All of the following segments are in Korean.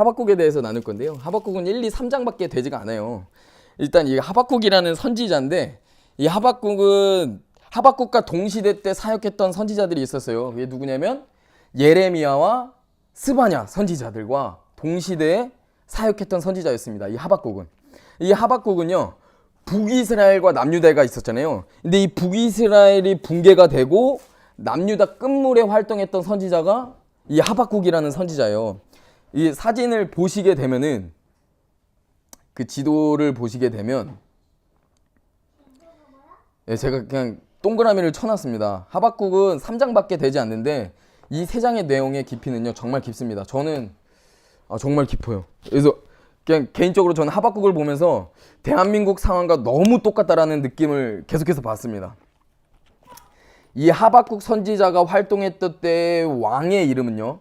하박국에 대해서 나눌 건데요. 하박국은 1, 2, 3장밖에 되지가 않아요. 일단 이 하박국이라는 선지자인데 이 하박국은 하박국과 동시대 때 사역했던 선지자들이 있었어요. 그게 누구냐면 예레미야와 스바냐 선지자들과 동시대에 사역했던 선지자였습니다. 이 하박국은. 이 하박국은요. 북이스라엘과 남유다가 있었잖아요. 근데 이 북이스라엘이 붕괴가 되고 남유다 끝물에 활동했던 선지자가 이 하박국이라는 선지자예요. 이 사진을 보시게 되면은 그 지도를 보시게 되면 제가 그냥 동그라미를 쳐놨습니다. 하박국은 3장밖에 되지 않는데 이 3장의 내용의 깊이는요 정말 깊습니다. 저는 정말 깊어요. 그래서 그냥 개인적으로 저는 하박국을 보면서 대한민국 상황과 너무 똑같다라는 느낌을 계속해서 받습니다. 이 하박국 선지자가 활동했던 때의 왕의 이름은요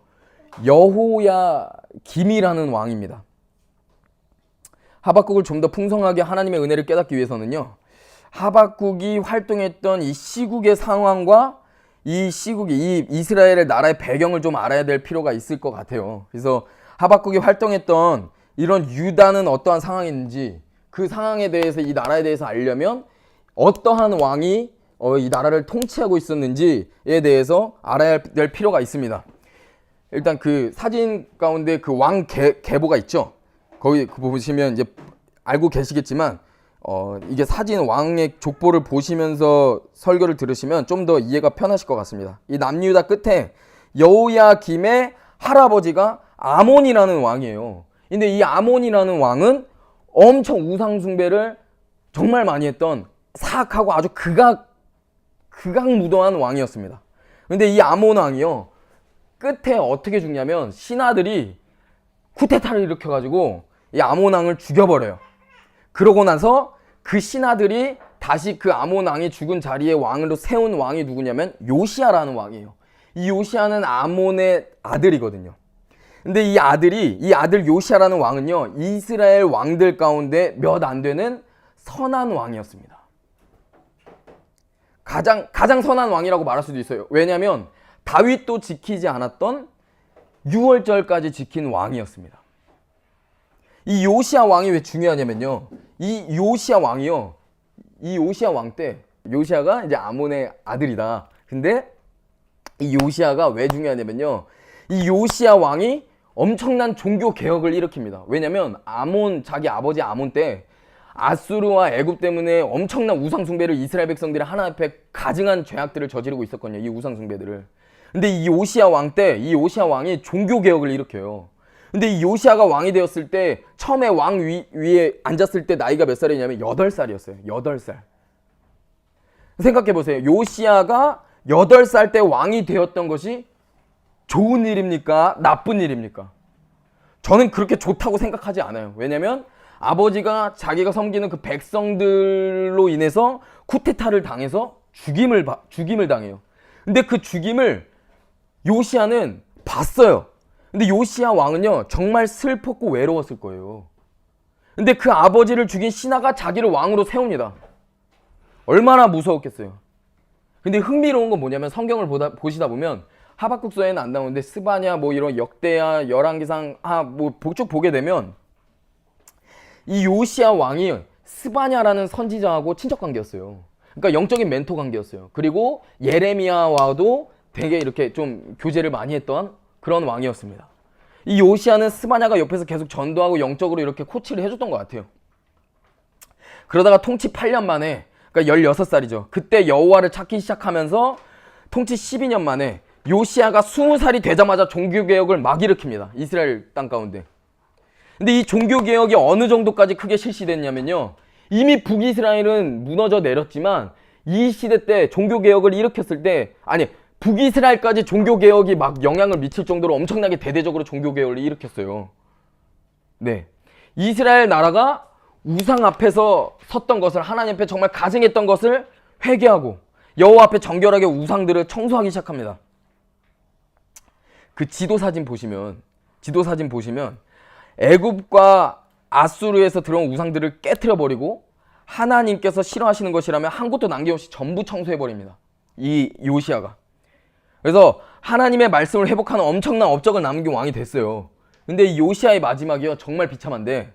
여호야김이라는 왕입니다. 하박국을 좀 더 풍성하게 하나님의 은혜를 깨닫기 위해서는요 하박국이 활동했던 이 시국의 상황과 이 시국이 이 이스라엘의 나라의 배경을 좀 알아야 될 필요가 있을 것 같아요. 그래서 하박국이 활동했던 이런 유다는 어떠한 상황인지 그 상황에 대해서 이 나라에 대해서 알려면 어떠한 왕이 이 나라를 통치하고 있었는지에 대해서 알아야 될 필요가 있습니다. 일단 그 사진 가운데 그 왕 계보가 있죠. 거기 보시면 이제 알고 계시겠지만 이게 사진 왕의 족보를 보시면서 설교를 들으시면 좀 더 이해가 편하실 것 같습니다. 이 남유다 끝에 여호야김의 할아버지가 아몬이라는 왕이에요. 근데 이 아몬이라는 왕은 엄청 우상숭배를 정말 많이 했던 사악하고 아주 극악무도한 왕이었습니다. 근데 이 아몬 왕이요 끝에 어떻게 죽냐면 신하들이 쿠데타를 일으켜가지고 이 아몬 왕을 죽여버려요. 그러고 나서 그 신하들이 다시 그 아몬 왕이 죽은 자리에 왕으로 세운 왕이 누구냐면 요시야라는 왕이에요. 이 요시야는 아몬의 아들이거든요. 근데 이 아들 요시야라는 왕은요 이스라엘 왕들 가운데 몇 안 되는 선한 왕이었습니다. 가장 선한 왕이라고 말할 수도 있어요. 왜냐하면 다윗도 지키지 않았던 6월절까지 지킨 왕이었습니다. 이 요시야 왕이 왜 중요하냐면요. 이 요시야 왕 때 요시야가 이제 아몬의 아들이다. 근데 이 요시야가 왜 중요하냐면요. 이 요시야 왕이 엄청난 종교 개혁을 일으킵니다. 왜냐면 자기 아버지 아몬 때 아수르와 애굽 때문에 엄청난 우상숭배를 이스라엘 백성들이 하나님 앞에 가증한 죄악들을 저지르고 있었거든요. 이 우상숭배들을. 근데 이 요시야 왕 때 이 요시야 왕이 종교 개혁을 일으켜요. 근데 이 요시야가 왕이 되었을 때 처음에 왕 위에 앉았을 때 나이가 몇 살이냐면 8살이었어요. 8살. 생각해 보세요. 요시야가 8살 때 왕이 되었던 것이 좋은 일입니까? 나쁜 일입니까? 저는 그렇게 좋다고 생각하지 않아요. 왜냐면 아버지가 자기가 섬기는 그 백성들로 인해서 쿠데타를 당해서 죽임을 당해요. 근데 그 죽임을 요시야는 봤어요. 근데 요시야 왕은요 정말 슬펐고 외로웠을 거예요. 근데 그 아버지를 죽인 신하가 자기를 왕으로 세웁니다. 얼마나 무서웠겠어요. 근데 흥미로운 건 뭐냐면 성경을 보시다 보면 하박국서에는 안 나오는데 스바냐 뭐 이런 역대야 열왕기상 뭐 쭉 보게 되면 이 요시야 왕이 스바냐라는 선지자하고 친척 관계였어요. 그러니까 영적인 멘토 관계였어요. 그리고 예레미야와도 되게 이렇게 좀 교제를 많이 했던 그런 왕이었습니다. 이 요시야는 스바냐가 옆에서 계속 전도하고 영적으로 이렇게 코치를 해줬던 것 같아요. 그러다가 통치 8년 만에 그러니까 16살이죠. 그때 여호와를 찾기 시작하면서 통치 12년 만에 요시야가 20살이 되자마자 종교개혁을 막 일으킵니다. 이스라엘 땅 가운데. 근데 이 종교개혁이 어느 정도까지 크게 실시됐냐면요. 이미 북이스라엘은 무너져 내렸지만 이 시대 때 종교개혁을 일으켰을 때 북이스라엘까지 종교개혁이 막 영향을 미칠 정도로 엄청나게 대대적으로 종교개혁을 일으켰어요. 네. 이스라엘 나라가 우상 앞에서 섰던 것을 하나님 앞에 정말 가증했던 것을 회개하고 여호와 앞에 정결하게 우상들을 청소하기 시작합니다. 그 지도사진 보시면 애굽과 아수르에서 들어온 우상들을 깨트려버리고 하나님께서 싫어하시는 것이라면 한 곳도 남김없이 전부 청소해버립니다. 이 요시야가. 그래서 하나님의 말씀을 회복하는 엄청난 업적을 남긴 왕이 됐어요. 근데 이 요시아의 마지막이요 정말 비참한데,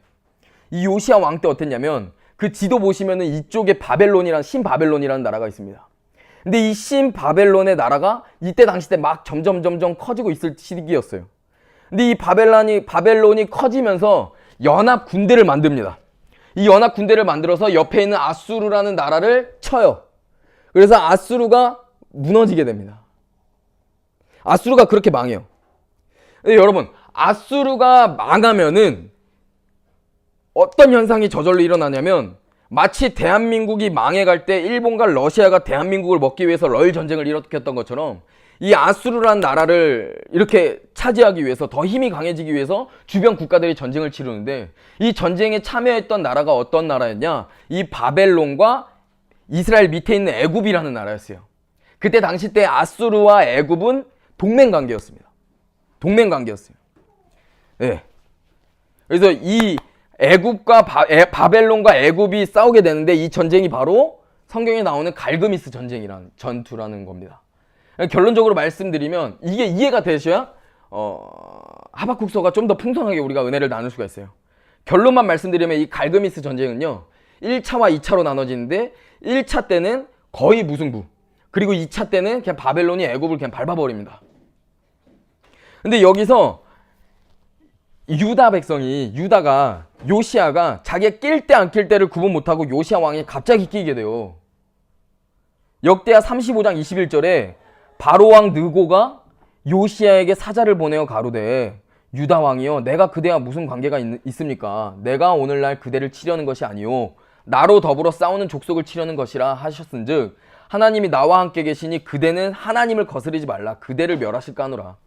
이 요시아 왕 때 어땠냐면 그 지도 보시면은 이쪽에 바벨론이란 신바벨론이라는 나라가 있습니다. 근데 이 신바벨론의 나라가 이때 당시 때 막 점점 커지고 있을 시기였어요. 근데 이 바벨론이 커지면서 연합 군대를 만듭니다. 이 연합 군대를 만들어서 옆에 있는 아수르라는 나라를 쳐요. 그래서 아수르가 무너지게 됩니다. 아수르가 그렇게 망해요. 근데 여러분, 아수르가 망하면은 어떤 현상이 저절로 일어나냐면, 마치 대한민국이 망해갈 때 일본과 러시아가 대한민국을 먹기 위해서 러일 전쟁을 일으켰던 것처럼, 이 아수르라는 나라를 이렇게 차지하기 위해서, 더 힘이 강해지기 위해서 주변 국가들이 전쟁을 치르는데, 이 전쟁에 참여했던 나라가 어떤 나라였냐? 이 바벨론과 이스라엘 밑에 있는 애굽이라는 나라였어요. 그때 당시 때 아수르와 애굽은 동맹관계였습니다. 동맹관계였어요. 네. 그래서 이 애굽과 바벨론과 애굽이 싸우게 되는데, 이 전쟁이 바로 성경에 나오는 갈그미스 전쟁이라는 전투라는 겁니다. 결론적으로 말씀드리면 이게 이해가 되셔야 하박국서가 좀 더 풍성하게 우리가 은혜를 나눌 수가 있어요. 결론만 말씀드리면 이 갈그미스 전쟁은요 1차와 2차로 나눠지는데, 1차 때는 거의 무승부, 그리고 2차 때는 그냥 바벨론이 애굽을 그냥 밟아버립니다. 근데 여기서 유다 백성이, 유다가, 요시아가 자기가 낄 때 안 낄 때를 구분 못하고 요시아 왕이 갑자기 끼게 돼요. 역대하 35장 21절에 바로 왕 느고가 요시아에게 사자를 보내어 가로되, 유다 왕이여, 내가 그대와 무슨 관계가 있습니까? 내가 오늘날 그대를 치려는 것이 아니요 나로 더불어 싸우는 족속을 치려는 것이라 하셨은즉, 하나님이 나와 함께 계시니 그대는 하나님을 거스르지 말라. 그대를 멸하실까 하노라.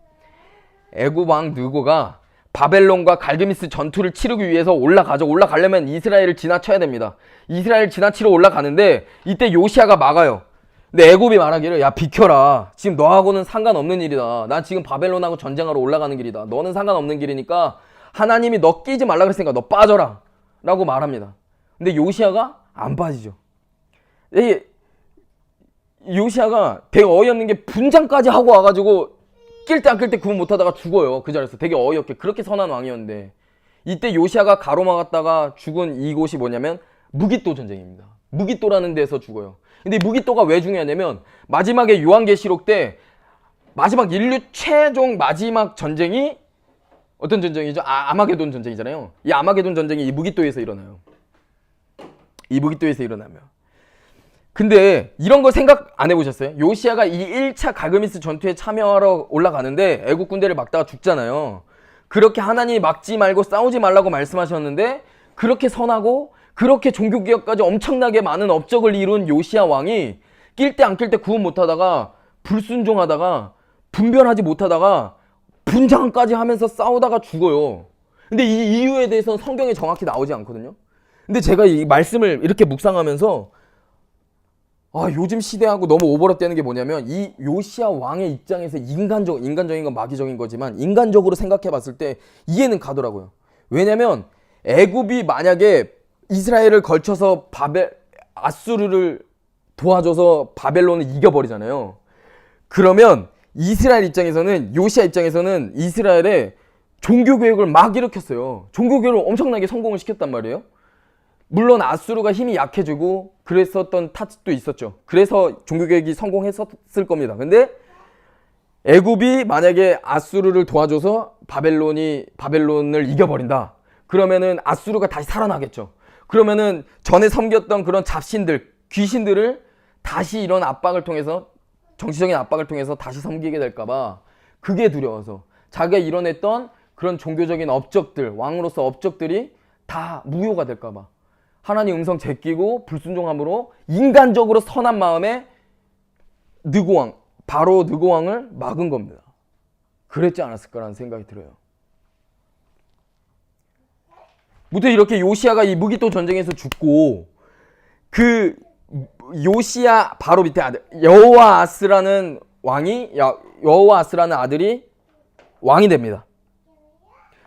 애굽 왕 느고가 바벨론과 갈그미스 전투를 치르기 위해서 올라가죠. 올라가려면 이스라엘을 지나쳐야 됩니다. 이스라엘 지나치러 올라가는데 이때 요시아가 막아요. 근데 애굽이 말하기를, 야 비켜라, 지금 너하고는 상관없는 일이다. 난 지금 바벨론하고 전쟁하러 올라가는 길이다. 너는 상관없는 길이니까 하나님이 너 끼지 말라 그랬으니까 너 빠져라 라고 말합니다. 근데 요시아가 안 빠지죠. 요시아가 되게 어이없는 게 분장까지 하고 와가지고 낄 때 안 낄 때 구분 못하다가 죽어요. 그 자리에서 되게 어이없게. 그렇게 선한 왕이었는데, 이때 요시아가 가로막았다가 죽은 이곳이 뭐냐면 무깃도 전쟁입니다. 무깃도라는 데서 죽어요. 근데 무깃도가 왜 중요하냐면, 마지막에 요한계시록 때 마지막 인류 최종 마지막 전쟁이 어떤 전쟁이죠? 아마게돈 전쟁이잖아요. 이 아마게돈 전쟁이 이 무깃도에서 일어나요. 이 무깃도에서 일어나면. 근데 이런 거 생각 안 해보셨어요? 요시아가 이 1차 갈그미스 전투에 참여하러 올라가는데 애국 군대를 막다가 죽잖아요. 그렇게 하나님이 막지 말고 싸우지 말라고 말씀하셨는데, 그렇게 선하고 그렇게 종교개혁까지 엄청나게 많은 업적을 이룬 요시아 왕이 낄 때 안 낄 때 구분 못하다가, 불순종하다가, 분별하지 못하다가 분장까지 하면서 싸우다가 죽어요. 근데 이 이유에 대해서는 성경에 정확히 나오지 않거든요. 근데 제가 이 말씀을 이렇게 묵상하면서 요즘 시대하고 너무 오버랩되는 게 뭐냐면, 이 요시아 왕의 입장에서 인간적인 건 마귀적인 거지만 인간적으로 생각해 봤을 때 이해는 가더라고요. 왜냐면 애굽이 만약에 이스라엘을 걸쳐서 아수르를 도와줘서 바벨론을 이겨버리잖아요. 그러면 이스라엘 입장에서는, 요시아 입장에서는 이스라엘의 종교개혁을 막 일으켰어요. 종교개혁을 엄청나게 성공을 시켰단 말이에요. 물론 아수르가 힘이 약해지고 그랬었던 탓도 있었죠. 그래서 종교개혁이 성공했었을 겁니다. 근데 애굽이 만약에 아수르를 도와줘서 바벨론을 이겨버린다. 그러면은 아수르가 다시 살아나겠죠. 그러면은 전에 섬겼던 그런 잡신들, 귀신들을 다시 이런 압박을 통해서, 정치적인 압박을 통해서 다시 섬기게 될까봐, 그게 두려워서 자기가 이뤄냈던 그런 종교적인 업적들, 왕으로서 업적들이 다 무효가 될까봐 하나님 음성 제끼고 불순종함으로 인간적으로 선한 마음에 바로 느고왕을 막은 겁니다. 그랬지 않았을까라는 생각이 들어요. 무튼 이렇게 요시아가 이 무깃도 전쟁에서 죽고, 그 요시아 바로 밑에 아들 여호아스라는 아들이 왕이 됩니다.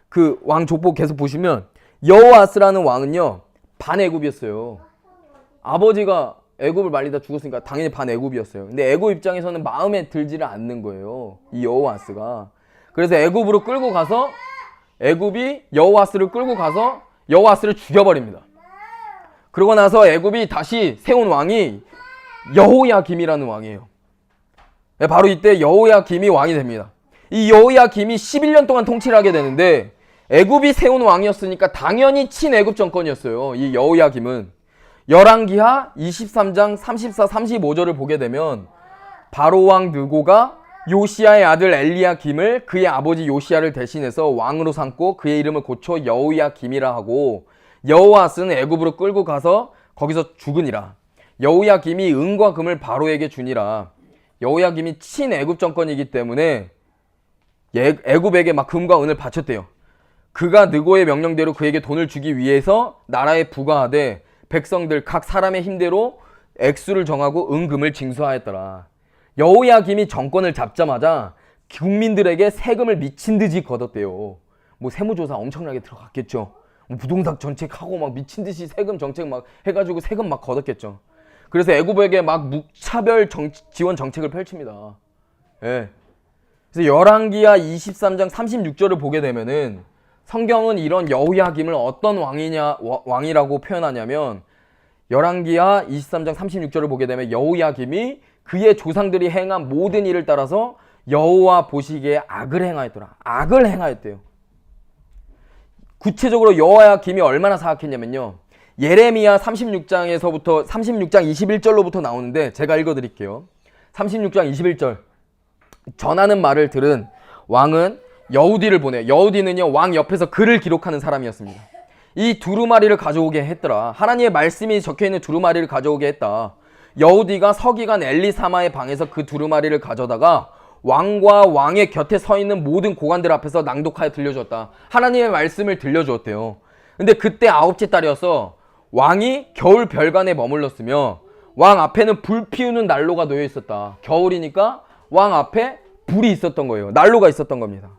그 왕 족보 계속 보시면 여호아스라는 왕은요 반애굽이었어요. 아버지가 애굽을 말리다 죽었으니까 당연히 반애굽이었어요. 근데 애굽 입장에서는 마음에 들지를 않는 거예요, 이 여호아스가. 그래서 애굽으로 끌고 가서 애굽이 여호와스를 끌고 가서 여호와스를 죽여버립니다. 그러고 나서 애굽이 다시 세운 왕이 여호야김이라는 왕이에요. 바로 이때 여호야김이 왕이 됩니다. 이 여호야김이 11년 동안 통치를 하게 되는데 애굽이 세운 왕이었으니까 당연히 친애굽 정권이었어요. 이 여호야김은. 열왕기하 23장 34, 35절을 보게 되면 바로 왕 느고가 요시야의 아들 엘리야김을 그의 아버지 요시야를 대신해서 왕으로 삼고 그의 이름을 고쳐 여호야김이라 하고 여호아스는 애굽으로 끌고 가서 거기서 죽으니라. 여호야김이 은과 금을 바로에게 주니라. 여호야김이 친애굽 정권이기 때문에 애굽에게 막 금과 은을 바쳤대요. 그가 느고의 명령대로 그에게 돈을 주기 위해서 나라에 부과하되 백성들 각 사람의 힘대로 액수를 정하고 은금을 징수하였더라. 여호야김이 정권을 잡자마자 국민들에게 세금을 미친 듯이 걷었대요. 뭐 세무조사 엄청나게 들어갔겠죠. 뭐 부동산 정책하고 막 미친 듯이 세금 정책 막 해가지고 세금 막 걷었겠죠. 그래서 애굽에게 막 무차별 지원 정책을 펼칩니다. 예. 그래서 열왕기하 23장 36절을 보게 되면은 성경은 이런 여호야김을 어떤 왕이라고 표현하냐면 열왕기하 23장 36절을 보게 되면 여호야김이 그의 조상들이 행한 모든 일을 따라서 여호와 보시기에 악을 행하였더라. 악을 행하였대요. 구체적으로 여호야김이 얼마나 사악했냐면요. 예레미야 36장에서부터 36장 21절로부터 나오는데 제가 읽어드릴게요. 36장 21절. 전하는 말을 들은 왕은 여우디를 보내. 여우디는요 왕 옆에서 글을 기록하는 사람이었습니다. 이 두루마리를 가져오게 했더라. 하나님의 말씀이 적혀있는 두루마리를 가져오게 했다. 여우디가 서기관 엘리사마의 방에서 그 두루마리를 가져다가 왕과 왕의 곁에 서 있는 모든 고관들 앞에서 낭독하여 들려줬다. 하나님의 말씀을 들려주었대요. 근데 그때 9째 달이어서 왕이 겨울 별관에 머물렀으며 왕 앞에는 불 피우는 난로가 놓여 있었다. 겨울이니까 왕 앞에 불이 있었던 거예요. 난로가 있었던 겁니다.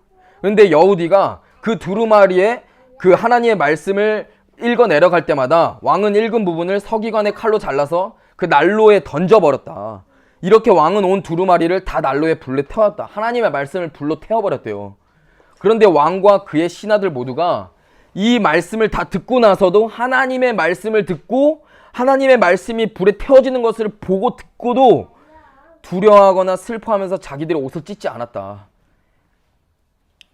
근데 여우디가 그 두루마리에 그 하나님의 말씀을 읽어 내려갈 때마다 왕은 읽은 부분을 서기관의 칼로 잘라서 그 난로에 던져버렸다. 이렇게 왕은 온 두루마리를 다 난로에 불에 태웠다. 하나님의 말씀을 불로 태워버렸대요. 그런데 왕과 그의 신하들 모두가 이 말씀을 다 듣고 나서도 하나님의 말씀을 듣고 하나님의 말씀이 불에 태워지는 것을 보고 듣고도 두려워하거나 슬퍼하면서 자기들의 옷을 찢지 않았다.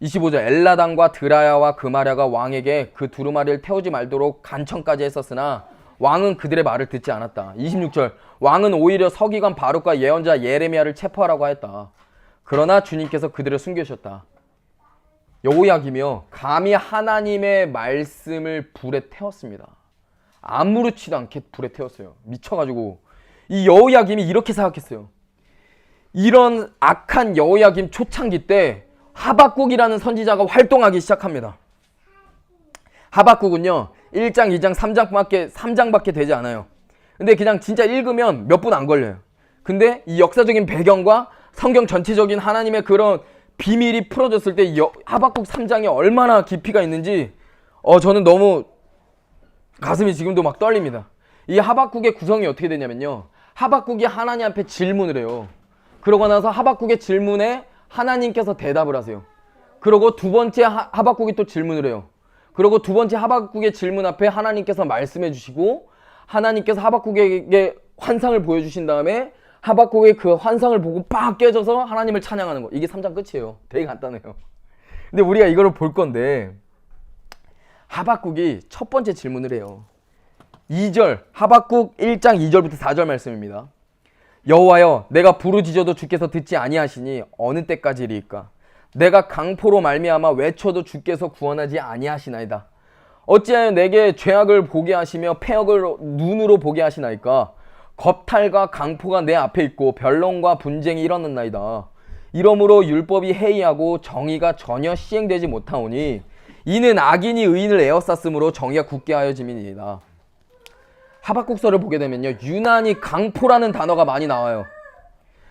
25절. 엘라단과 드라야와 그마랴가 왕에게 그 두루마리를 태우지 말도록 간청까지 했었으나 왕은 그들의 말을 듣지 않았다. 26절. 왕은 오히려 서기관 바룩과 예언자 예레미야를 체포하라고 하였다. 그러나 주님께서 그들을 숨기셨다. 여호야김이요 감히 하나님의 말씀을 불에 태웠습니다. 아무렇지도 않게 불에 태웠어요. 미쳐가지고. 이 여호야김이 이렇게 생각했어요. 이런 악한 여호야김 초창기 때 하박국이라는 선지자가 활동하기 시작합니다. 하박국은요 1장, 2장, 3장밖에 되지 않아요. 근데 그냥 진짜 읽으면 몇 분 안 걸려요. 근데 이 역사적인 배경과 성경 전체적인 하나님의 그런 비밀이 풀어졌을 때 하박국 3장에 얼마나 깊이가 있는지 저는 너무 가슴이 지금도 막 떨립니다. 이 하박국의 구성이 어떻게 되냐면요. 하박국이 하나님 앞에 질문을 해요. 그러고 나서 하박국의 질문에 하나님께서 대답을 하세요. 그리고 두 번째 하박국이 또 질문을 해요. 그리고 두 번째 하박국의 질문 앞에 하나님께서 말씀해 주시고 하나님께서 하박국에게 환상을 보여주신 다음에 하박국의 그 환상을 보고 빡 깨져서 하나님을 찬양하는 거. 이게 3장 끝이에요. 되게 간단해요. 근데 우리가 이거를 볼 건데 하박국이 첫 번째 질문을 해요. 2절 하박국 1장 2절부터 4절 말씀입니다. 여호와여 내가 부르짖어도 주께서 듣지 아니하시니 어느 때까지리이까. 내가 강포로 말미암아 외쳐도 주께서 구원하지 아니하시나이다. 어찌하여 내게 죄악을 보게 하시며 패역을 눈으로 보게 하시나이까. 겁탈과 강포가 내 앞에 있고 변론과 분쟁이 일어났나이다. 이러므로 율법이 해이하고 정의가 전혀 시행되지 못하오니 이는 악인이 의인을 에워쌌으므로 정의가 굳게 하여짐이니이다. 하박국서를 보게 되면요 유난히 강포라는 단어가 많이 나와요.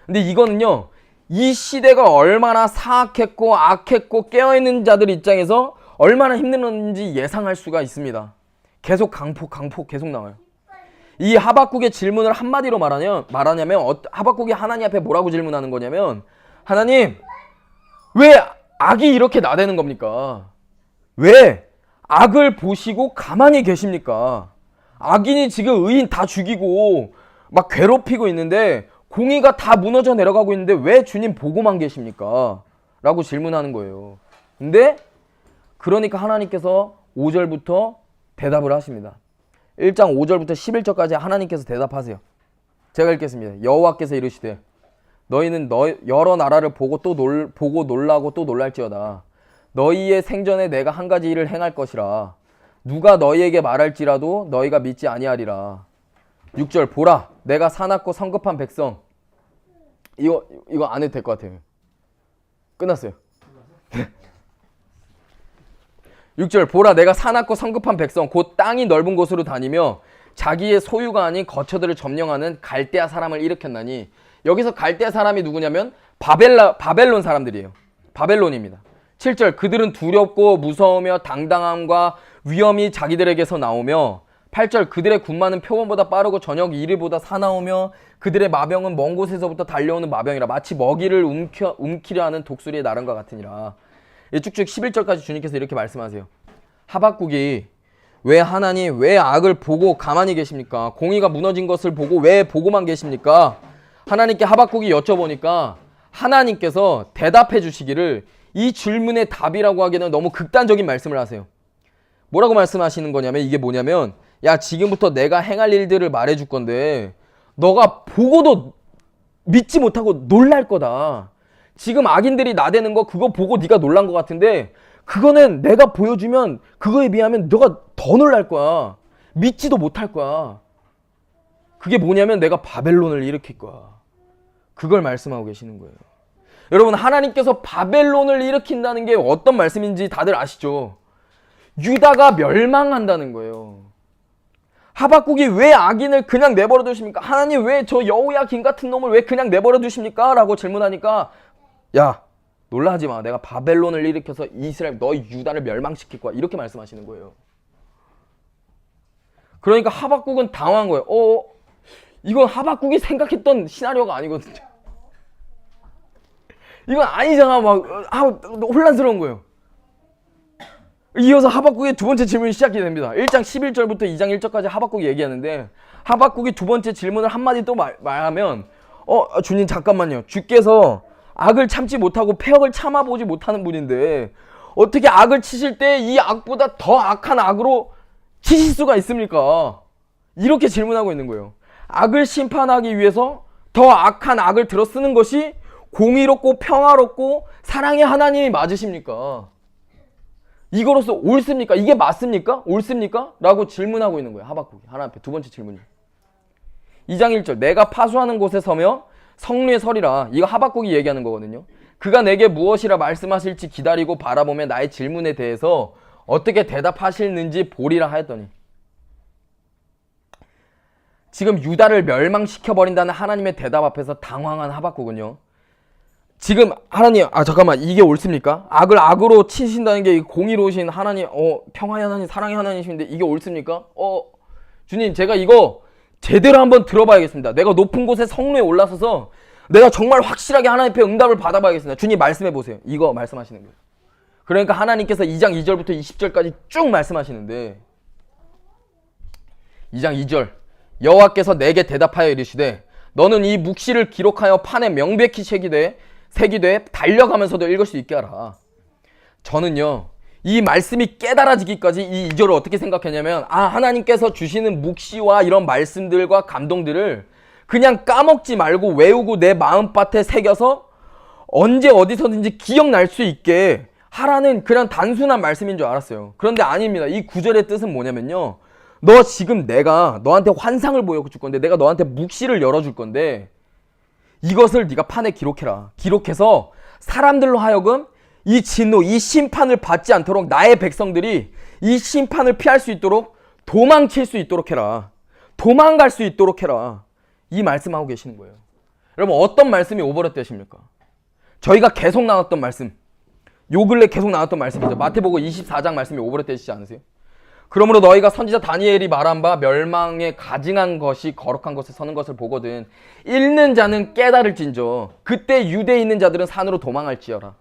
근데 이거는요 이 시대가 얼마나 사악했고 악했고 깨어있는 자들 입장에서 얼마나 힘들었는지 예상할 수가 있습니다. 계속 강포 계속 나와요. 이 하박국의 질문을 한마디로 말하냐면 하박국이 하나님 앞에 뭐라고 질문하는 거냐면 하나님 왜 악이 이렇게 나대는 겁니까? 왜 악을 보시고 가만히 계십니까? 악인이 지금 의인 다 죽이고 막 괴롭히고 있는데 공의가 다 무너져 내려가고 있는데 왜 주님 보고만 계십니까? 라고 질문하는 거예요. 근데 그러니까 하나님께서 5절부터 대답을 하십니다. 1장 5절부터 11절까지 하나님께서 대답하세요. 제가 읽겠습니다. 여호와께서 이르시되 너희는 여러 나라를 보고 보고 놀라고 또 놀랄지어다. 너희의 생전에 내가 한 가지 일을 행할 것이라. 누가 너희에게 말할지라도 너희가 믿지 아니하리라. 6절 보라 내가 사납고 성급한 백성. 이거 안 해도 될 것 같아요. 끝났어요. 6절 보라 내가 사납고 성급한 백성 곧 땅이 넓은 곳으로 다니며 자기의 소유가 아닌 거처들을 점령하는 갈대아 사람을 일으켰나니. 여기서 갈대아 사람이 누구냐면 바벨론 사람들이에요. 바벨론입니다. 7절 그들은 두렵고 무서우며 당당함과 위엄이 자기들에게서 나오며. 8절 그들의 군마는 표범보다 빠르고 저녁 이르보다 사나우며 그들의 마병은 먼 곳에서부터 달려오는 마병이라. 마치 먹이를 움키려 하는 독수리의 나름과 같으니라. 쭉쭉 11절까지 주님께서 이렇게 말씀하세요. 하박국이 왜 하나님 왜 악을 보고 가만히 계십니까? 공의가 무너진 것을 보고 왜 보고만 계십니까? 하나님께 하박국이 여쭤보니까 하나님께서 대답해 주시기를 이 질문의 답이라고 하기에는 너무 극단적인 말씀을 하세요. 뭐라고 말씀하시는 거냐면 이게 뭐냐면 야 지금부터 내가 행할 일들을 말해줄 건데 너가 보고도 믿지 못하고 놀랄 거다. 지금 악인들이 나대는 거 그거 보고 네가 놀란 것 같은데 그거는 내가 보여주면 그거에 비하면 너가 더 놀랄 거야. 믿지도 못할 거야. 그게 뭐냐면 내가 바벨론을 일으킬 거야. 그걸 말씀하고 계시는 거예요. 여러분 하나님께서 바벨론을 일으킨다는 게 어떤 말씀인지 다들 아시죠? 유다가 멸망한다는 거예요. 하박국이 왜 악인을 그냥 내버려 두십니까? 하나님 왜 저 여호야긴 같은 놈을 왜 그냥 내버려 두십니까? 라고 질문하니까 야 놀라지 마. 내가 바벨론을 일으켜서 이스라엘 너희 유다를 멸망시킬 거야. 이렇게 말씀하시는 거예요. 그러니까 하박국은 당황한 거예요. 이건 하박국이 생각했던 시나리오가 아니거든요. 이건 아니잖아. 막 혼란스러운 거예요. 이어서 하박국의 두 번째 질문이 시작이 됩니다. 1장 11절부터 2장 1절까지 하박국이 얘기하는데 하박국이 두 번째 질문을 한마디 또 말하면 주님 잠깐만요. 주께서 악을 참지 못하고 폐역을 참아보지 못하는 분인데 어떻게 악을 치실 때 이 악보다 더 악한 악으로 치실 수가 있습니까? 이렇게 질문하고 있는 거예요. 악을 심판하기 위해서 더 악한 악을 들어 쓰는 것이 공의롭고 평화롭고 사랑의 하나님이 맞으십니까? 이거로서 옳습니까? 이게 맞습니까? 옳습니까? 라고 질문하고 있는 거예요. 하박국이 하나님 앞에 두 번째 질문이 2장 1절 내가 파수하는 곳에 서며 성루에 서리라. 이거 하박국이 얘기하는 거거든요. 그가 내게 무엇이라 말씀하실지 기다리고 바라보며 나의 질문에 대해서 어떻게 대답하실는지 보리라 하였더니. 지금 유다를 멸망시켜버린다는 하나님의 대답 앞에서 당황한 하박국은요. 지금 하나님 잠깐만 이게 옳습니까? 악을 악으로 치신다는 게 공의로우신 하나님 평화의 하나님 사랑의 하나님이신데 이게 옳습니까? 주님 제가 이거 제대로 한번 들어봐야겠습니다. 내가 높은 곳에 성루에 올라서서 내가 정말 확실하게 하나님 앞에 응답을 받아봐야겠습니다. 주님 말씀해 보세요. 이거 말씀하시는 거예요. 그러니까 하나님께서 2장 2절부터 20절까지 쭉 말씀하시는데 2장 2절 여호와께서 내게 대답하여 이르시되 너는 이 묵시를 기록하여 판에 명백히 새기되 달려가면서도 읽을 수 있게 하라. 저는요 이 말씀이 깨달아지기까지 이 2절을 어떻게 생각했냐면 하나님께서 주시는 묵시와 이런 말씀들과 감동들을 그냥 까먹지 말고 외우고 내 마음밭에 새겨서 언제 어디서든지 기억날 수 있게 하라는 그냥 단순한 말씀인 줄 알았어요. 그런데 아닙니다. 이 9절의 뜻은 뭐냐면요 너 지금 내가 너한테 환상을 보여줄 건데 내가 너한테 묵시를 열어줄 건데 이것을 네가 판에 기록해라. 기록해서 사람들로 하여금 이 진노, 이 심판을 받지 않도록 나의 백성들이 이 심판을 피할 수 있도록 도망칠 수 있도록 해라. 도망갈 수 있도록 해라. 이 말씀하고 계시는 거예요. 여러분 어떤 말씀이 오버랩되십니까? 저희가 계속 나왔던 말씀, 요 근래 계속 나왔던 말씀이죠. 마태복음 24장 말씀이 오버랩되시지 않으세요? 그러므로 너희가 선지자 다니엘이 말한 바 멸망에 가증한 것이 거룩한 곳에 서는 것을 보거든 읽는 자는 깨달을진저 그때 유대에 있는 자들은 산으로 도망할지어라.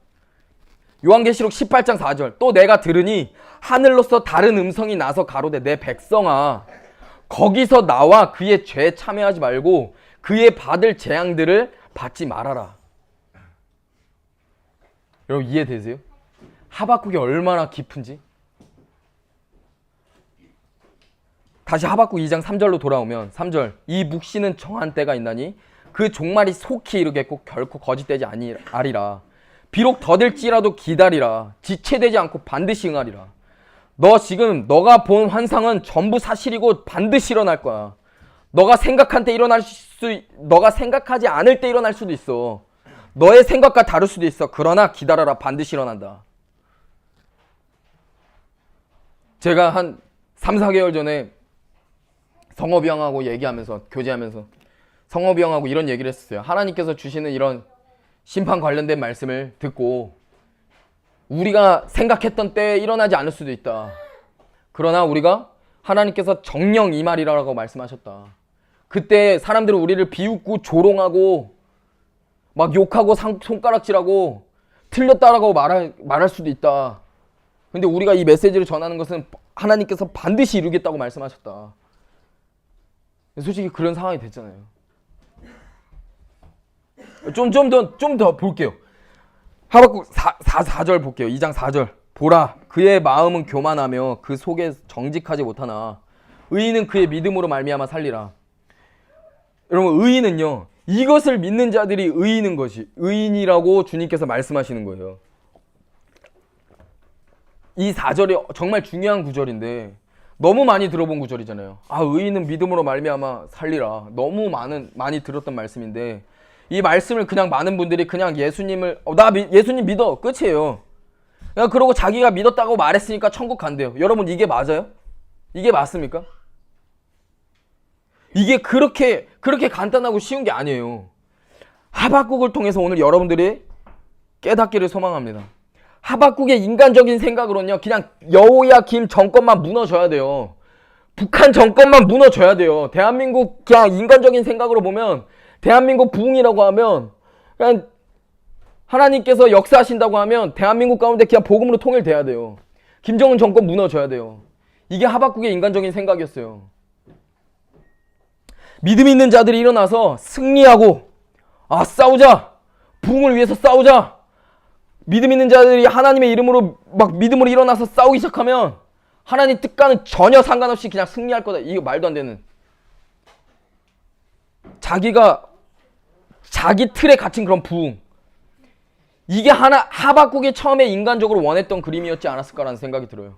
요한계시록 18장 4절. 또 내가 들으니 하늘로서 다른 음성이 나서 가로되 내 백성아 거기서 나와 그의 죄에 참여하지 말고 그의 받을 재앙들을 받지 말아라. 여러분 이해되세요? 하박국이 얼마나 깊은지. 다시 하박국 2장 3절로 돌아오면 3절. 이 묵시는 정한 때가 있나니 그 종말이 속히 이르겠고 결코 거짓되지 아니하리라. 비록 더딜지라도 기다리라. 지체되지 않고 반드시 응하리라. 너 지금 너가 본 환상은 전부 사실이고 반드시 일어날 거야. 너가 생각하지 않을 때 일어날 수도 있어. 너의 생각과 다를 수도 있어. 그러나 기다려라. 반드시 일어난다. 제가 한 3, 4개월 전에 성업이 형하고 얘기하면서 교제하면서 성업이 형하고 이런 얘기를 했었어요. 하나님께서 주시는 이런 심판 관련된 말씀을 듣고 우리가 생각했던 때에 일어나지 않을 수도 있다. 그러나 우리가 하나님께서 정령 이 말이라고 말씀하셨다. 그때 사람들은 우리를 비웃고 조롱하고 막 욕하고 손가락질하고 틀렸다라고 말할 수도 있다. 근데 우리가 이 메시지를 전하는 것은 하나님께서 반드시 이루겠다고 말씀하셨다. 솔직히 그런 상황이 됐잖아요. 좀 더 볼게요. 하박국 4절 볼게요. 2장 4절. 보라, 그의 마음은 교만하며 그 속에 정직하지 못하나 의인은 그의 믿음으로 말미암아 살리라. 여러분, 의인은요, 이것을 믿는 자들이 의인이라고 주님께서 말씀하시는 거예요. 이 4절이 정말 중요한 구절인데 너무 많이 들어본 구절이잖아요. 의인은 믿음으로 말미암아 살리라. 너무 많이 들었던 말씀인데 이 말씀을 그냥 많은 분들이 그냥 예수님을 예수님 믿어 끝이에요. 그냥 그러고 자기가 믿었다고 말했으니까 천국 간대요. 여러분 이게 맞아요? 이게 맞습니까? 이게 그렇게 간단하고 쉬운 게 아니에요. 하박국을 통해서 오늘 여러분들이 깨닫기를 소망합니다. 하박국의 인간적인 생각으로는요, 그냥 여호야김 정권만 무너져야 돼요. 북한 정권만 무너져야 돼요. 대한민국 그냥 인간적인 생각으로 보면 대한민국 부흥이라고 하면 그냥 하나님께서 역사하신다고 하면 대한민국 가운데 그냥 복음으로 통일돼야 돼요. 김정은 정권 무너져야 돼요. 이게 하박국의 인간적인 생각이었어요. 믿음 있는 자들이 일어나서 승리하고 싸우자. 부흥을 위해서 싸우자. 믿음 있는 자들이 하나님의 이름으로 막 믿음으로 일어나서 싸우기 시작하면 하나님 뜻과는 전혀 상관없이 그냥 승리할 거다. 이거 말도 안 되는. 자기 틀에 갇힌 그런 부흥. 이게 하박국이 처음에 인간적으로 원했던 그림이었지 않았을까라는 생각이 들어요.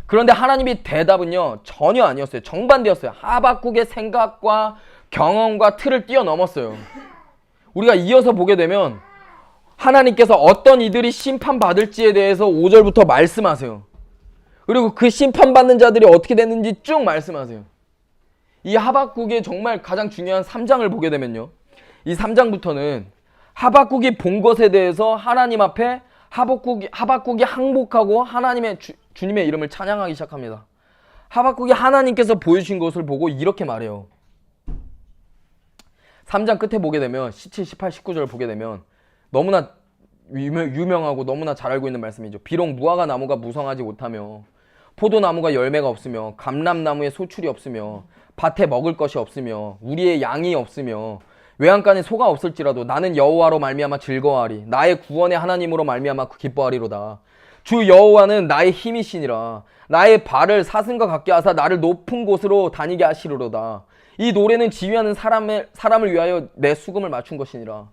그런데 하나님의 대답은요, 전혀 아니었어요. 정반대였어요. 하박국의 생각과 경험과 틀을 뛰어넘었어요. 우리가 이어서 보게 되면 하나님께서 어떤 이들이 심판받을지에 대해서 5절부터 말씀하세요. 그리고 그 심판받는 자들이 어떻게 됐는지 쭉 말씀하세요. 이 하박국의 정말 가장 중요한 3장을 보게 되면요, 이 3장부터는 하박국이 본 것에 대해서 하나님 앞에 하박국이 항복하고 주님의 이름을 찬양하기 시작합니다. 하박국이 하나님께서 보여주신 것을 보고 이렇게 말해요. 3장 끝에 보게 되면 17, 18, 19절을 보게 되면 너무나 유명하고 너무나 잘 알고 있는 말씀이죠. 비록 무화과 나무가 무성하지 못하며 포도나무가 열매가 없으며 감람나무에 소출이 없으며 밭에 먹을 것이 없으며 우리의 양이 없으며 외양간에 소가 없을지라도 나는 여호와로 말미암아 즐거워하리. 나의 구원의 하나님으로 말미암아 기뻐하리로다. 주 여호와는 나의 힘이시니라. 나의 발을 사슴과 같게 하사 나를 높은 곳으로 다니게 하시리로다. 이 노래는 지휘하는 사람을 위하여 내 수금을 맞춘 것이니라.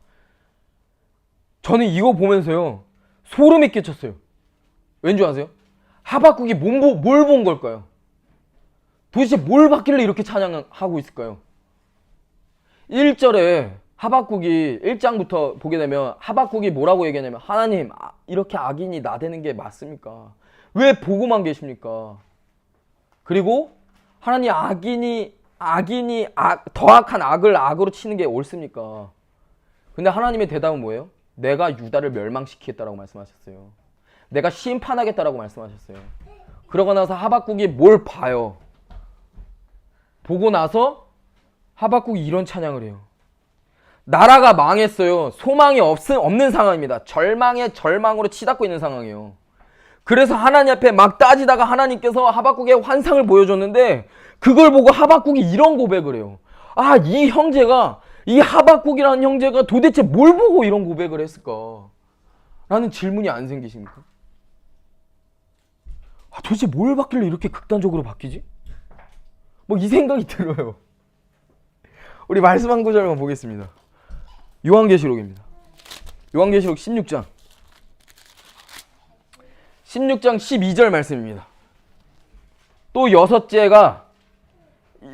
저는 이거 보면서요, 소름이 끼쳤어요. 왠지 아세요? 하박국이 뭘 본 걸까요? 도대체 뭘 봤길래 이렇게 찬양하고 있을까요? 1절에 하박국이 1장부터 보게 되면 하박국이 뭐라고 얘기하냐면, 하나님, 이렇게 악인이 나대는 게 맞습니까? 왜 보고만 계십니까? 그리고 하나님, 더 악한 악을 악으로 치는 게 옳습니까? 근데 하나님의 대답은 뭐예요? 내가 유다를 멸망시키겠다라고 말씀하셨어요. 내가 심판하겠다라고 말씀하셨어요. 그러고 나서 하박국이 뭘 봐요? 보고 나서 하박국이 이런 찬양을 해요. 나라가 망했어요. 소망이 없는 상황입니다. 절망에 절망으로 치닫고 있는 상황이에요. 그래서 하나님 앞에 막 따지다가 하나님께서 하박국의 환상을 보여줬는데 그걸 보고 하박국이 이런 고백을 해요. 아, 이 형제가, 이 하박국이라는 형제가 도대체 뭘 보고 이런 고백을 했을까? 라는 질문이 안 생기십니까? 아, 도대체 뭘 받길래 이렇게 극단적으로 바뀌지? 뭐 이 생각이 들어요. 우리 말씀 한 구절만 보겠습니다. 요한계시록입니다. 요한계시록 16장 12절 말씀입니다. 또 여섯째가,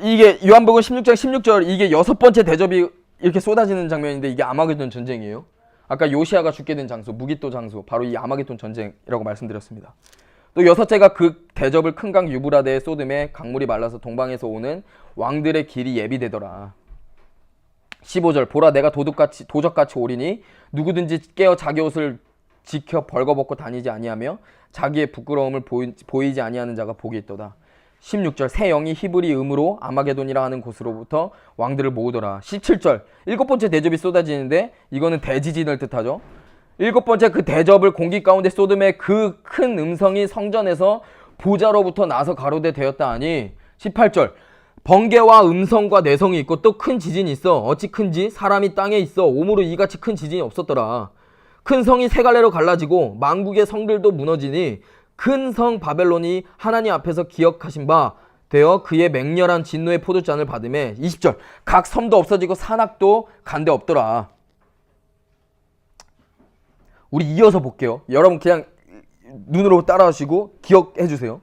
이게 요한복음 16장 16절, 이게 여섯 번째 대접이 이렇게 쏟아지는 장면인데 이게 아마겟돈 전쟁이에요. 아까 요시아가 죽게 된 장소, 무기또 장소, 바로 이 아마겟돈 전쟁이라고 말씀드렸습니다. 또 여섯째가 그 대접을 큰 강 유브라데에 쏟음에 강물이 말라서 동방에서 오는 왕들의 길이 예비되더라. 15절, 보라 내가 도적같이 오리니 누구든지 깨어 자기 옷을 지켜 벌거벗고 다니지 아니하며 자기의 부끄러움을 보이지 아니하는 자가 복이 있도다. 16절, 새 영이 히브리 음으로 아마게돈이라 하는 곳으로부터 왕들을 모으더라. 17절, 일곱 번째 대접이 쏟아지는데 이거는 대지진을 뜻하죠. 일곱 번째 그 대접을 공기 가운데 쏟음에 그 큰 음성이 성전에서 보좌로부터 나서 가로되 되었다 하니. 18절, 번개와 음성과 내성이 있고 또 큰 지진이 있어. 어찌 큰지 사람이 땅에 있어 오므로 이같이 큰 지진이 없었더라. 큰 성이 세 갈래로 갈라지고 만국의 성들도 무너지니 큰 성 바벨론이 하나님 앞에서 기억하신 바 되어 그의 맹렬한 진노의 포도잔을 받음에. 20절, 각 섬도 없어지고 산악도 간데 없더라. 우리 이어서 볼게요. 여러분 그냥 눈으로 따라하시고 기억해 주세요.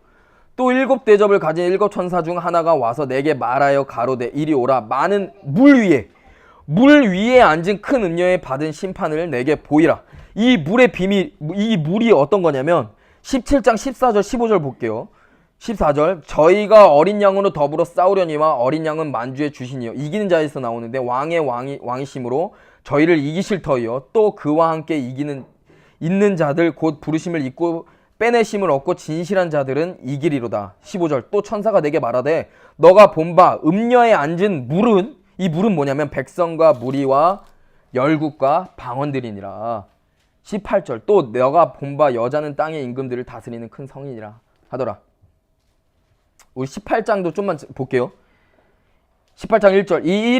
또 일곱 대접을 가진 일곱 천사 중 하나가 와서 내게 말하여 가로되 이리 오라. 많은 물 위에 앉은 큰 음녀에 받은 심판을 내게 보이라. 이 물의 비밀, 이 물이 어떤 거냐면 17장 14절 15절 볼게요. 14절, 저희가 어린 양으로 더불어 싸우려니와 어린 양은 만주의 주신이요 이기는 자에서 나오는데 왕의 왕이심으로 저희를 이기실 터이요 또 그와 함께 있는 자들 곧 부르심을 입고 빼내심을 얻고 진실한 자들은 이기리로다. 15절, 또 천사가 내게 말하되 너가 본 바 음녀에 앉은 물은, 이 물은 뭐냐면 백성과 무리와 열국과 방언들이니라. 18절, 또 너가 본 바 여자는 땅의 임금들을 다스리는 큰 성이니라 하더라. 우리 18장도 좀만 볼게요. 18장 1절, 이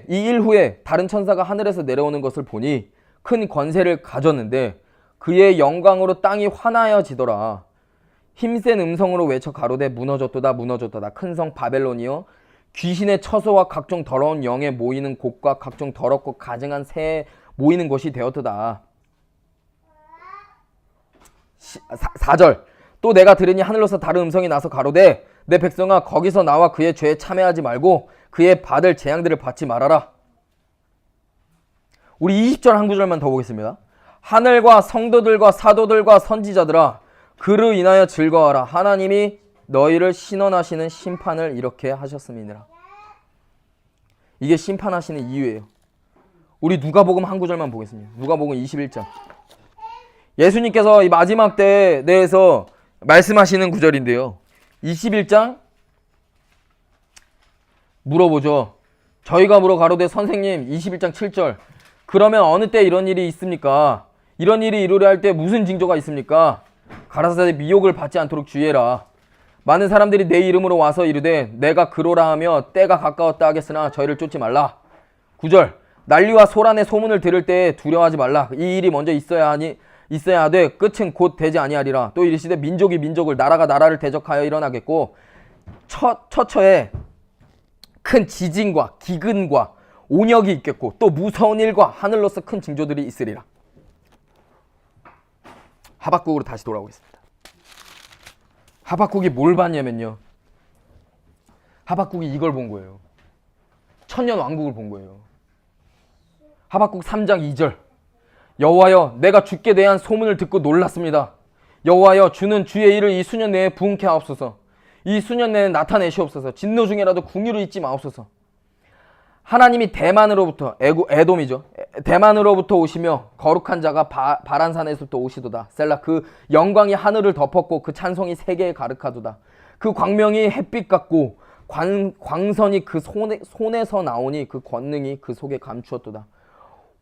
일 후에 다른 천사가 하늘에서 내려오는 것을 보니 큰 권세를 가졌는데 그의 영광으로 땅이 환하여지더라. 힘센 음성으로 외쳐 가로되 무너졌도다 무너졌도다. 큰 성 바벨론이여 귀신의 처소와 각종 더러운 영에 모이는 곳과 각종 더럽고 가증한 새에 모이는 곳이 되었도다. 4절, 또 내가 들으니 하늘로서 다른 음성이 나서 가로되 내 백성아 거기서 나와 그의 죄에 참여하지 말고 그의 받을 재앙들을 받지 말아라. 우리 20절 한 구절만 더 보겠습니다. 하늘과 성도들과 사도들과 선지자들아 그로 인하여 즐거워하라. 하나님이 너희를 신원하시는 심판을 이렇게 하셨음이니라. 이게 심판하시는 이유예요. 우리 누가복음 한 구절만 보겠습니다. 누가복음 21장. 예수님께서 이 마지막 때에 대해서 말씀하시는 구절인데요. 21장 물어보죠. 저희가 물어 가로되 선생님, 21장 7절, 그러면 어느 때 이런 일이 있습니까? 이런 일이 이루려 할 때 무슨 징조가 있습니까? 가라사대 미혹을 받지 않도록 주의해라. 많은 사람들이 내 이름으로 와서 이르되 내가 그로라 하며 때가 가까웠다 하겠으나 저희를 쫓지 말라. 9절, 난리와 소란의 소문을 들을 때에 두려워하지 말라. 이 일이 먼저 있어야 하되 끝은 곧 되지 아니하리라. 또 이르시되 민족이 민족을 나라가 나라를 대적하여 일어나겠고 처처에 큰 지진과 기근과 온역이 있겠고 또 무서운 일과 하늘로서 큰 징조들이 있으리라. 하박국으로 다시 돌아오겠습니다. 하박국이 뭘 봤냐면요, 하박국이 이걸 본 거예요. 천년 왕국을 본 거예요. 하박국 3장 2절, 여호와여 내가 주께 대한 소문을 듣고 놀랐습니다. 여호와여 주는 주의 일을 이 수년 내에 부응케 하옵소서. 이 수년 내에 나타내시옵소서. 진노 중에라도 궁유를 잊지 마옵소서. 하나님이 대만으로부터, 에돔이죠, 대만으로부터 오시며 거룩한 자가 바란산에서부터 오시도다. 셀라. 그 영광이 하늘을 덮었고 그 찬송이 세계에 가득하도다. 그 광명이 햇빛 같고 광선이 그 손에서 나오니 그 권능이 그 속에 감추었도다.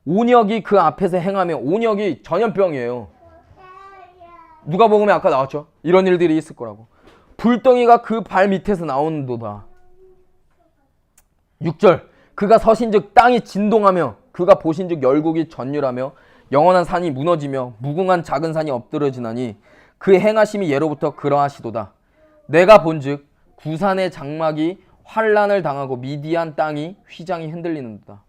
온역이 그 앞에서 행하며, 온역이 전염병이에요. 누가 보면 아까 나왔죠? 이런 일들이 있을 거라고. 불덩이가 그 발 밑에서 나오는도다. 6절 그가 서신즉 땅이 진동하며 그가 보신즉 열국이 전율하며 영원한 산이 무너지며 무궁한 작은 산이 엎드러지나니 그 행하심이 예로부터 그러하시도다. 내가 본즉 구산의 장막이 환란을 당하고 미디안 땅이 휘장이 흔들리는도다.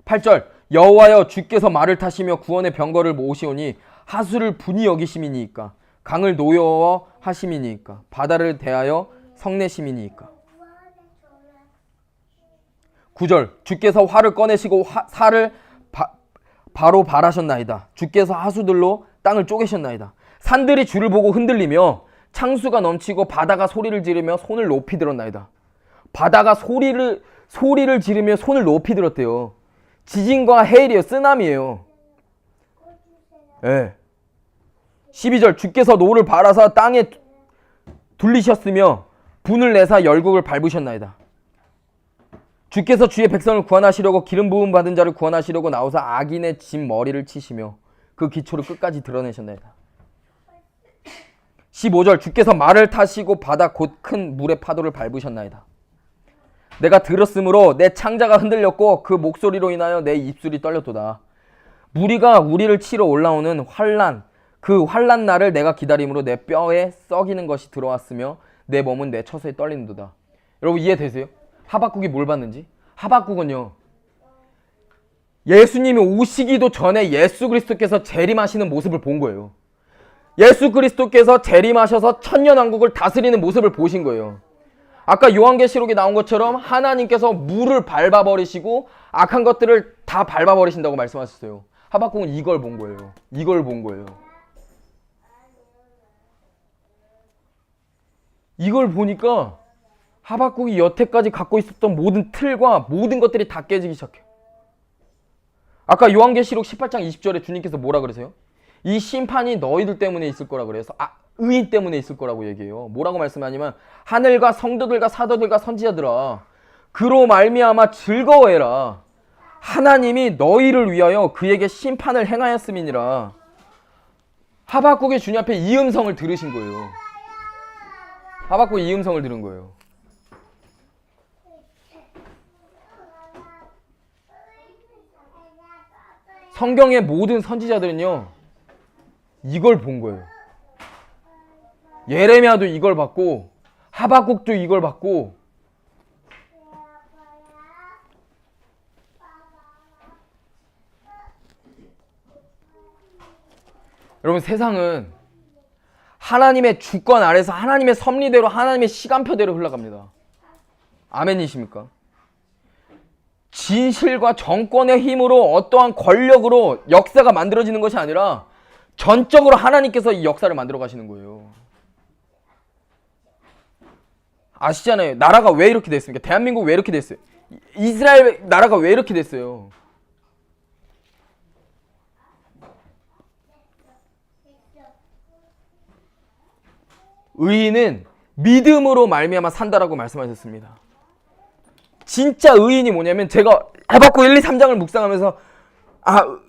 8절 여호와여 주께서 말을 타시며 구원의 병거를 모으시오니 하수를 분이 여기심이니이까 강을 노여워하심이니이까 바다를 대하여 성내심이니이까. 9절 주께서 활을 꺼내시고 살을 바로 발하셨나이다. 주께서 하수들로 땅을 쪼개셨나이다. 산들이 주를 보고 흔들리며 창수가 넘치고 바다가 소리를 지르며 손을 높이 들었나이다. 바다가 소리를 지르며 손을 높이 들었대요. 지진과 해일이에요. 쓰나미예요. 네. 12절 주께서 노를 발하사 땅에 둘리셨으며 분을 내사 열국을 밟으셨나이다. 주께서 주의 백성을 구원하시려고 기름 부음 받은 자를 구원하시려고 나오사 악인의 진 머리를 치시며 그 기초를 끝까지 드러내셨나이다. 15절 주께서 말을 타시고 바다 곧 큰 물의 파도를 밟으셨나이다. 내가 들었으므로 내 창자가 흔들렸고 그 목소리로 인하여 내 입술이 떨렸도다. 무리가 우리를 치러 올라오는 환란, 그 환란 날을 내가 기다림으로 내 뼈에 썩이는 것이 들어왔으며 내 몸은 내 처소에 떨리는도다. 여러분 이해되세요? 하박국이 뭘 봤는지? 하박국은요, 예수님이 오시기도 전에 예수 그리스도께서 재림하시는 모습을 본 거예요. 예수 그리스도께서 재림하셔서 천년왕국을 다스리는 모습을 보신 거예요. 아까 요한계시록에 나온 것처럼 하나님께서 물을 밟아버리시고 악한 것들을 다 밟아버리신다고 말씀하셨어요. 하박국은 이걸 본 거예요. 이걸 본 거예요. 이걸 보니까 하박국이 여태까지 갖고 있었던 모든 틀과 모든 것들이 다 깨지기 시작해요. 아까 요한계시록 18장 20절에 주님께서 뭐라 그러세요? 이 심판이 너희들 때문에 있을 거라 그래서 의인 때문에 있을 거라고 얘기해요. 뭐라고 말씀하냐면 하늘과 성도들과 사도들과 선지자들아 그로 말미암아 즐거워해라. 하나님이 너희를 위하여 그에게 심판을 행하였음이니라. 하박국이 주님 앞에 이 음성을 들으신 거예요. 하박국이 이 음성을 들은 거예요. 성경의 모든 선지자들은요 이걸 본 거예요. 예레미야도 이걸 봤고 하박국도 이걸 봤고 여러분 세상은 하나님의 주권 아래서 하나님의 섭리대로 하나님의 시간표대로 흘러갑니다. 아멘이십니까? 진실과 정권의 힘으로 어떠한 권력으로 역사가 만들어지는 것이 아니라 전적으로 하나님께서 이 역사를 만들어 가시는 거예요. 아시잖아요. 나라가 왜 이렇게 됐습니까? 대한민국 왜 이렇게 됐어요? 이스라엘 나라가 왜 이렇게 됐어요? 의인은 믿음으로 말미암아 산다라고 말씀하셨습니다. 진짜 의인이 뭐냐면 제가 하박국 1, 2, 3장을 묵상하면서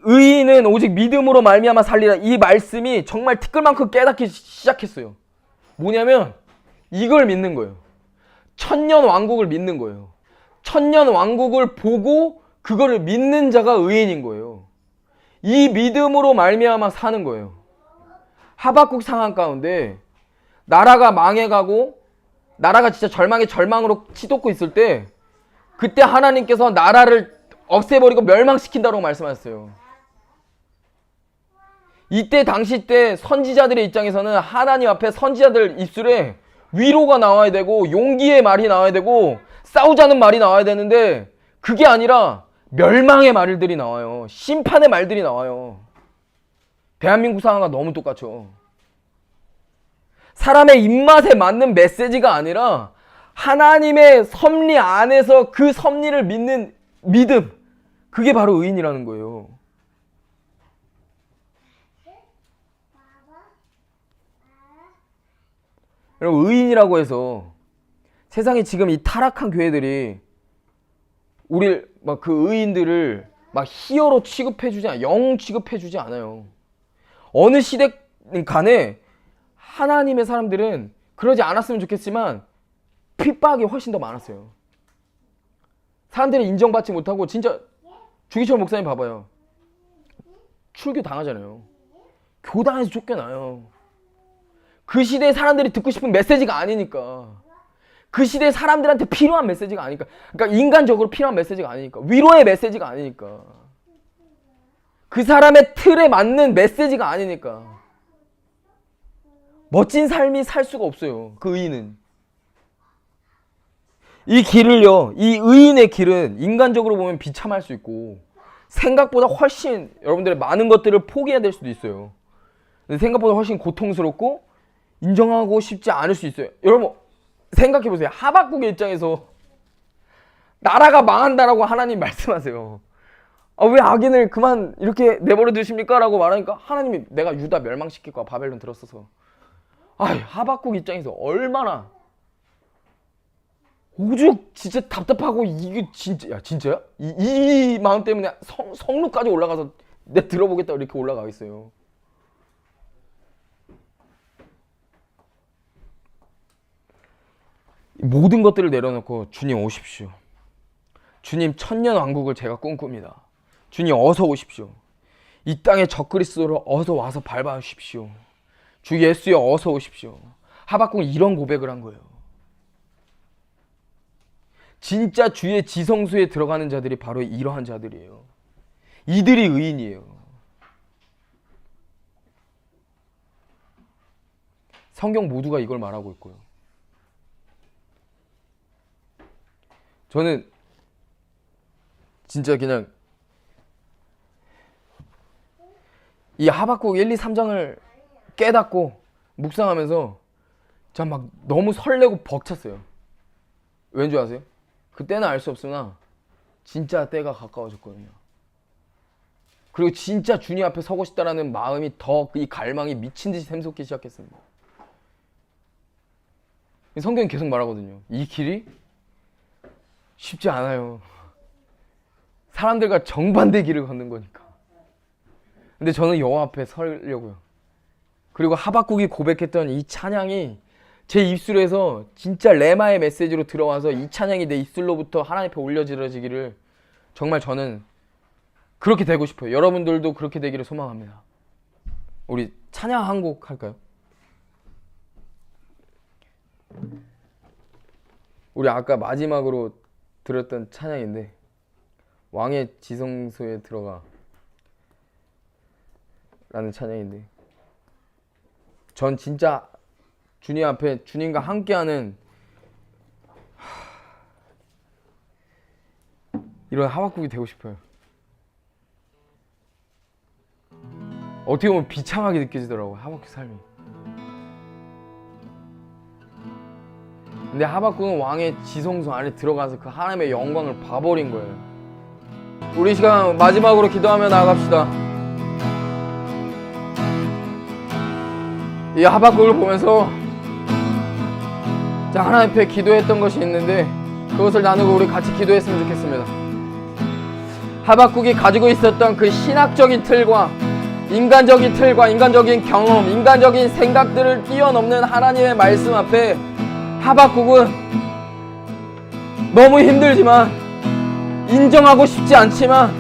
의인은 오직 믿음으로 말미암아 살리라 이 말씀이 정말 티끌만큼 깨닫기 시작했어요. 뭐냐면 이걸 믿는 거예요. 천년 왕국을 믿는 거예요. 천년 왕국을 보고 그거를 믿는 자가 의인인 거예요. 이 믿음으로 말미암아 사는 거예요. 하박국 상황 가운데 나라가 망해가고 나라가 진짜 절망으로 치솟고 있을 때 그때 하나님께서 나라를 없애버리고 멸망시킨다고 말씀하셨어요. 이때 당시 때 선지자들의 입장에서는 하나님 앞에 선지자들 입술에 위로가 나와야 되고 용기의 말이 나와야 되고 싸우자는 말이 나와야 되는데 그게 아니라 멸망의 말들이 나와요. 심판의 말들이 나와요. 대한민국 상황과 너무 똑같죠. 사람의 입맛에 맞는 메시지가 아니라 하나님의 섭리 안에서 그 섭리를 믿는 믿음, 그게 바로 의인이라는 거예요. 여러분 의인이라고 해서 세상에 지금 이 타락한 교회들이 우리 막 그 의인들을 막 히어로 취급해주지 않아요. 영웅 취급해주지 않아요. 어느 시대 간에 하나님의 사람들은 그러지 않았으면 좋겠지만 핍박이 훨씬 더 많았어요. 사람들이 인정받지 못하고 진짜 주기철 목사님 봐봐요. 출교 당하잖아요. 교단에서 쫓겨나요. 그 시대에 사람들이 듣고 싶은 메시지가 아니니까. 그 시대에 사람들한테 필요한 메시지가 아니니까. 그러니까 인간적으로 필요한 메시지가 아니니까. 위로의 메시지가 아니니까. 그 사람의 틀에 맞는 메시지가 아니니까. 멋진 삶이 살 수가 없어요. 그 의인은. 이 길을요, 이 의인의 길은 인간적으로 보면 비참할 수 있고 생각보다 훨씬 여러분들의 많은 것들을 포기해야 될 수도 있어요. 근데 생각보다 훨씬 고통스럽고 인정하고 싶지 않을 수 있어요. 여러분 생각해보세요. 하박국의 입장에서 나라가 망한다라고 하나님 말씀하세요. 왜 악인을 그만 이렇게 내버려 두십니까? 라고 말하니까 하나님이 내가 유다 멸망시킬 거야. 바벨론 들었어서. 하박국 입장에서 얼마나 오죽 진짜 답답하고 이게 진짜 야 진짜야? 이 마음 때문에 성루까지 올라가서 내 들어보겠다 이렇게 올라가겠어요. 모든 것들을 내려놓고 주님 오십시오. 주님 천년 왕국을 제가 꿈꿉니다. 주님 어서 오십시오. 이 땅의 적그리스도로 어서 와서 밟아주십시오. 주 예수여 어서 오십시오. 하박국은 이런 고백을 한 거예요. 진짜 주의 지성소에 들어가는 자들이 바로 이러한 자들이에요. 이들이 의인이에요. 성경 모두가 이걸 말하고 있고요. 저는 진짜 그냥 이 하박국 1, 2, 3장을 깨닫고 묵상하면서 전 막 너무 설레고 벅찼어요. 왠 줄 아세요? 그때는 알 수 없으나 진짜 때가 가까워졌거든요. 그리고 진짜 주님 앞에 서고 싶다라는 마음이 더 이 갈망이 미친 듯이 샘솟기 시작했습니다. 성경이 계속 말하거든요. 이 길이 쉽지 않아요. 사람들과 정반대 길을 걷는 거니까. 근데 저는 여호와 앞에 서려고요. 그리고 하박국이 고백했던 이 찬양이 제 입술에서 진짜 레마의 메시지로 들어와서 이 찬양이 내 입술로부터 하나님 앞에 올려지러지기를 정말 저는 그렇게 되고 싶어요. 여러분들도 그렇게 되기를 소망합니다. 우리 찬양 한 곡 할까요? 우리 아까 마지막으로 들었던 찬양인데 왕의 지성소에 들어가 라는 찬양인데 전 진짜 주님 앞에 주님과 함께하는 이런 하박국이 되고 싶어요. 어떻게 보면 비참하게 느껴지더라고요. 하박국 삶이. 근데 하박국은 왕의 지성소 안에 들어가서 그 하나님의 영광을 봐버린 거예요. 우리 시간 마지막으로 기도하며 나아갑시다. 이 하박국을 보면서 자, 하나님 앞에 기도했던 것이 있는데 그것을 나누고 우리 같이 기도했으면 좋겠습니다. 하박국이 가지고 있었던 그 신학적인 틀과 인간적인 틀과 인간적인 경험, 인간적인 생각들을 뛰어넘는 하나님의 말씀 앞에 하박국은 너무 힘들지만 인정하고 싶지 않지만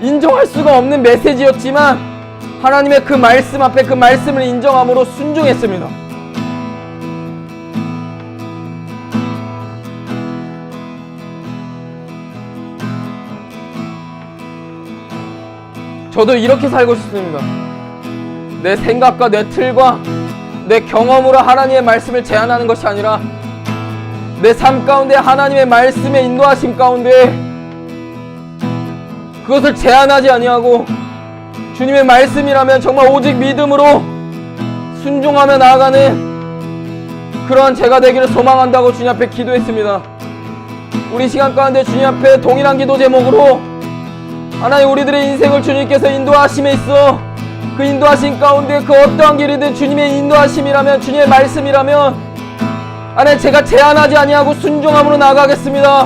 인정할 수가 없는 메시지였지만 하나님의 그 말씀 앞에 그 말씀을 인정함으로 순종했습니다. 저도 이렇게 살고 싶습니다. 내 생각과 내 틀과 내 경험으로 하나님의 말씀을 제안하는 것이 아니라 내 삶 가운데 하나님의 말씀의 인도하심 가운데 그것을 제안하지 아니하고 주님의 말씀이라면 정말 오직 믿음으로 순종하며 나아가는 그러한 제가 되기를 소망한다고 주님 앞에 기도했습니다. 우리 시간 가운데 주님 앞에 동일한 기도 제목으로 하나님 우리들의 인생을 주님께서 인도하심에 있어 그 인도하심 가운데 그 어떠한 길이든 주님의 인도하심이라면 주님의 말씀이라면 하나님 제가 제한하지 아니하고 순종함으로 나아가겠습니다.